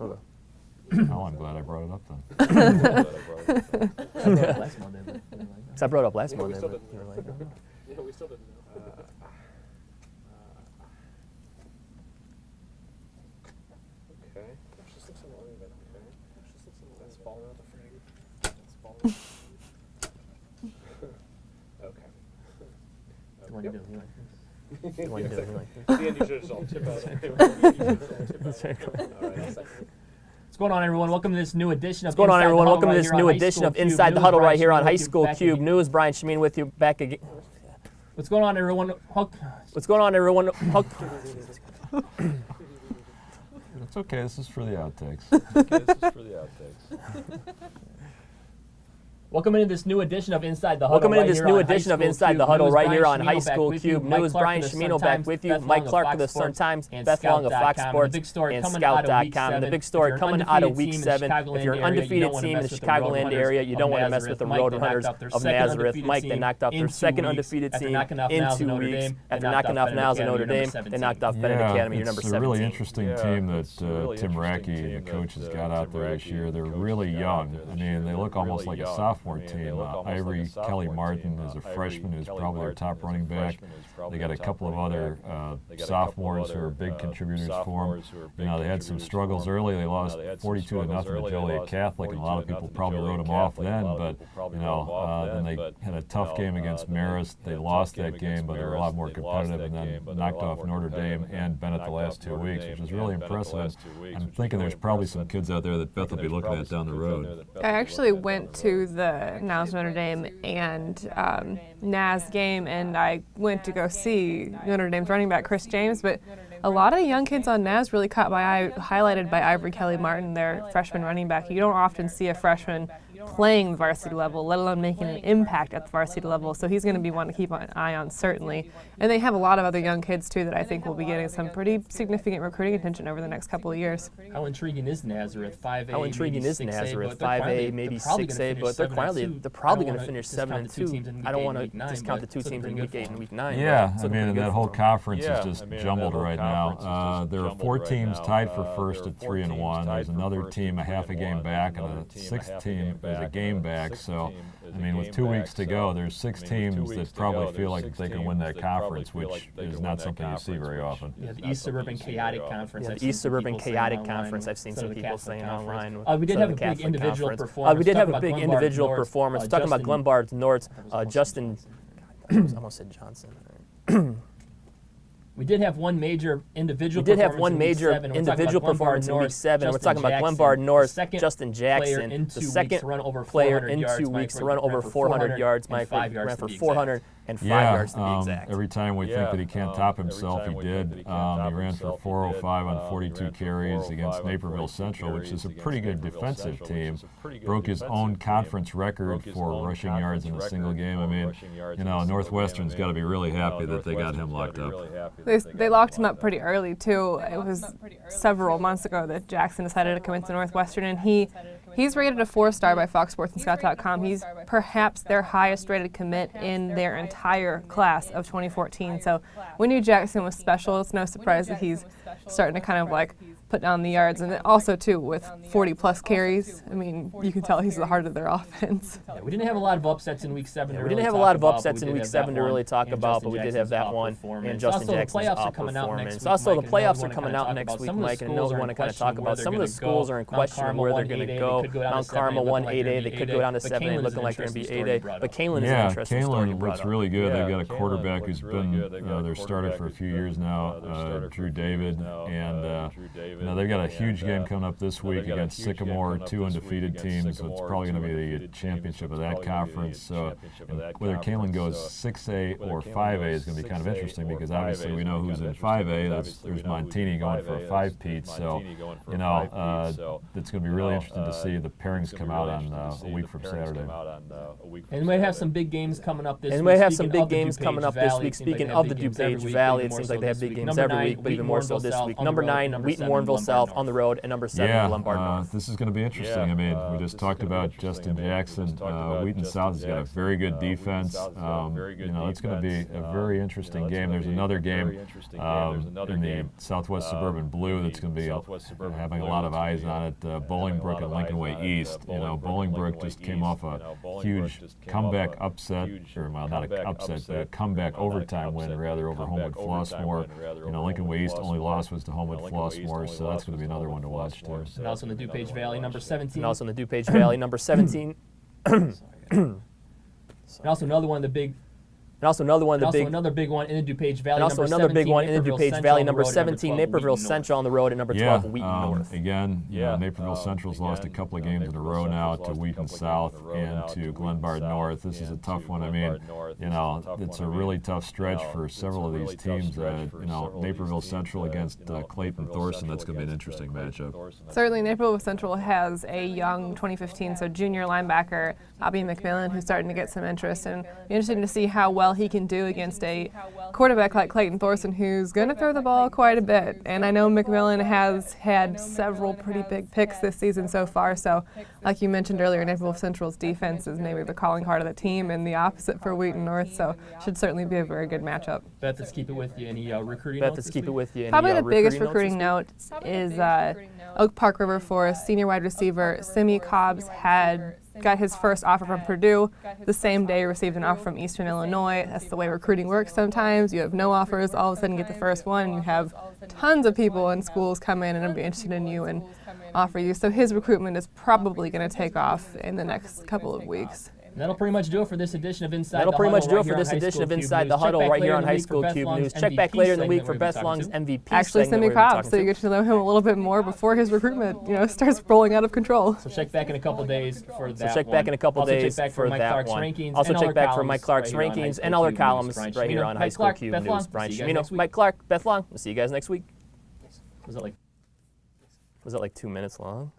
Okay. Oh, I'm glad I brought it up then. Last Monday, but because I brought it up last Monday, but you were like, no. Yeah, we still didn't know. Okay. Gosh, this looks so long, but okay. Gosh, this looks so long. That's falling out the frame. That's falling. Okay. What do you want to do? You like this? You want to do it? You like this? The end, you should just all tip out. All right, I'll second. What's going on, everyone? Welcome to this new edition of What's going on, Inside everyone? the Huddle Welcome to right this here new on edition High of School Inside Cube the Huddle News. right here on Brian High School back Cube again. News. Brian Chimino with you back again. What's going on, everyone? What's going on, everyone? It's okay. This is for the outtakes. Welcome into this new edition of Inside the Huddle. Welcome into right this here new on edition High of School Inside Cube the Huddle News. right Brian here on Chimino High back School with you. Cube Mike News. Clark Brian of the Chimino back Sun-Times, with you. Beth Mike Long Clark of of the Fox Sports, Sun-Times, and Beth Long of Fox Scout.com. Sports, The big story and coming out of Week Scout.com. The 7. big story If you're an coming out of undefeated Week team in 7. Chicagoland If you're an area, undefeated you don't team in wanna the mess with the Road Chicagoland Hunters area, you don't of want to mess with the Nazareth. Road Mike, Hunters they knocked off of their second Nazareth. undefeated Mike, they team knocked off their in second 2 undefeated weeks. After team knocking off in Niles 2 and Notre weeks. Dame, After they knocking knocked off Niles and Bennett Notre Academy, Dame, number they 17. knocked off Bennett Academy, number It's a really 17. interesting team that Tim Rackey and the coaches got out there this year. They're really young. I mean, they look almost like a sophomore team. Ivory Kelly Martin is a freshman who's probably their top running back. They got a couple of other sophomores who are big contributors for them. You know, they had some struggles early. They lost 42-0 to Joliet Catholic, and a lot of people probably wrote them off then. But you know, then they had a tough game against Marist. They lost that game, but they were a lot more competitive, and then knocked off Notre Dame and Bennett the last 2 weeks, which is really impressive. I'm thinking there's probably some kids out there that Beth will be looking at down the road. I actually went to the Niles Notre Dame and NAS game, and I went to go see Notre Dame's running back Chris James, but a lot of the young kids on NAS really caught my eye, highlighted by Ivory Kelly Martin, their freshman running back. You don't often see a freshman playing varsity level, let alone making an impact at the varsity level, so he's going to be one to keep an eye on, certainly. And they have a lot of other young kids, too, that I think will be getting some pretty significant recruiting attention over the next couple of years. How intriguing is Nazareth? 5A, How intriguing is 6A, Nazareth? but 5A, maybe 6A, but they're probably going to finish 7-2. I don't want to discount the two teams in Week 8 and Week 9. Yeah, I mean, and that whole conference is just jumbled right now. There are 4 teams tied for first at 3-1. There's another team a half a game back, and a 6th team is a game back. So, I mean, with 2 weeks to go, there's 6 teams that probably feel like they can win that conference, which is not something you see very often. Yeah, the East Suburban Chaotic Conference. Yeah, the East Suburban Chaotic Conference. I've seen some people saying online. We did have a big individual performance. We did have a big individual performance. Talking about Glenbard North's Justin. I almost said Johnson. We did have one major individual performance in Week 7. We're talking about Glenbard North, Justin Jackson, the second player in 2 weeks to run over 400 yards. Mike ran for 405 yards to be exact. Every time we think that he can't top himself, he did. He ran for 405 on 42 carries against Naperville Central, which is a pretty good defensive team. Broke his own conference record for rushing yards in a single game. I mean, you know, Northwestern's got to be really happy that they got him locked up. They locked him up pretty early, too. It was several months ago that Jackson decided to come into Northwestern, and he's rated a 4-star by Fox Sports and Scout.com. He's perhaps their highest rated commit in their entire class of 2014. So we knew Jackson was special. It's no surprise that he's starting to kind of like put down the yards, and also too with 40-plus carries. I mean, you can tell he's the heart of their offense. Yeah, we didn't have a lot of upsets in Week 7. We didn't have a lot of upsets in Week 7 to really talk about, but we did have that one. And Justin Jackson's performance. Also, the playoffs are coming out next week, Mike, and I know we want to kind of talk about some of the schools are in question of where they're going to go. Mount Carmel 1-8A, they could go down to 7A, looking like they're going to be 8A. But Kaneland is an interesting story. Kaneland looks really good. They've got a quarterback who's been their starter for a few years now, Drew David, and you know, they've got a huge game coming up this week against Sycamore, 2 undefeated teams. It's probably going to be the championship of that conference. So whether Kaneland goes 6A or 5A is going to be kind of interesting, because obviously we know who's in 5A. There's Montini going for a 5-peat. So, you know, it's going to be really interesting to see the pairings come out on a week from Saturday. And we have some big games coming up this week. And we have some big games coming up this week. Speaking of the DuPage Valley, it seems like they have big games every week, but even more so this week. Number 9, Wheaton-Warrenville Naperville South on the road, and number 7, Lombard North. This is going to be interesting. I mean, we just talked about Justin Jackson. Wheaton South has got a very good defense. It's going to be a very interesting game. There's another game in the Southwest Suburban Blue that's going to be having a lot of eyes on it. Bolingbrook and Lincoln Way East. Bolingbrook just came off a huge comeback upset, or well, not an upset, but a comeback overtime win rather over Homewood Flossmoor. Lincoln Way East only loss was to Homewood Flossmoor, so that's going to be another one to watch too. And also in the DuPage Valley, number 17. And also in the DuPage Valley, number 17. And also another one of the big. Another big one in the DuPage Valley. And also another big one in the DuPage Valley, number 17, Naperville Central on the road, and number 12, Wheaton North. Again, Naperville Central's lost a couple of games in a row now to Wheaton South and to Glenbard North. This is a tough one. I mean, it's a really tough stretch for several of these teams. Naperville Central against Clayton Thorson, that's going to be an interesting matchup. Certainly, Naperville Central has a young 2015, junior linebacker, Bobby McMillan, who's starting to get some interest, and it'll be interesting to see how well he can do against a quarterback like Clayton Thorson, who's going to throw the ball quite a bit. And I know McMillan has had several pretty big picks this season so far, so like you mentioned earlier, Naperville Central's defense is maybe the calling card of the team, and the opposite for Wheaton North, so should certainly be a very good matchup. Beth, let's keep it with you. Any recruiting Beth, notes let's keep it with you. Probably the biggest recruiting note is Oak Park River Forest senior wide receiver Simi Cobbs got his first offer from Purdue. The same day received an offer from Eastern Illinois. That's the way recruiting works sometimes. You have no offers, all of a sudden get the first one, and you have tons of people in schools come in and be interested in you and offer you. So his recruitment is probably going to take off in the next couple of weeks. And that'll pretty much do it for this edition of Inside the Huddle right here on High School Cube News. Check back later in the week for Beth Long's MVP Actually, Simi Cobbs, so you get to know him a little bit more before his recruitment, starts rolling out of control. So check back in a couple days for that. Also check back for check back for Mike Clark's rankings and other columns right here on High School Cube News. Brian Chimino, Mike Clark, Beth Long. We'll see you guys next week. Was that like 2 minutes long?